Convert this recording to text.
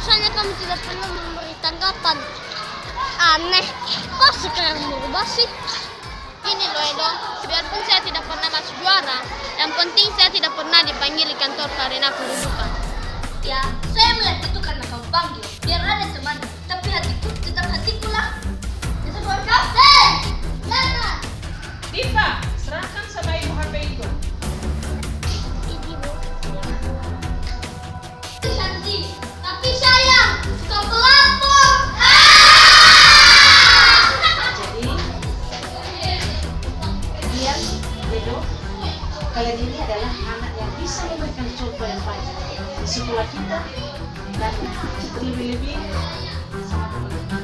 Rasanya kamu tidak pernah memberi tanggapan. Aneh, kok sekarang berubah sih? Ini loh Edo, biarpun saya tidak pernah masuk juara, yang penting saya tidak pernah dipanggil di kantor karena kedudukan. Ya, saya melihat itu karena kamu panggil, biar ada teman. Tapi hatiku tetap hatiku lah. Sebuah kapten, jangan. Diva, serahkan sama ibu HP itu. Ini Bu. Cantik, tapi sayang, suka pelapor. Jadi, Nias, Gido, kalian ini adalah anak yang bisa memberikan contoh yang baik di sekolah kita dan lebih-lebih sama teman-teman.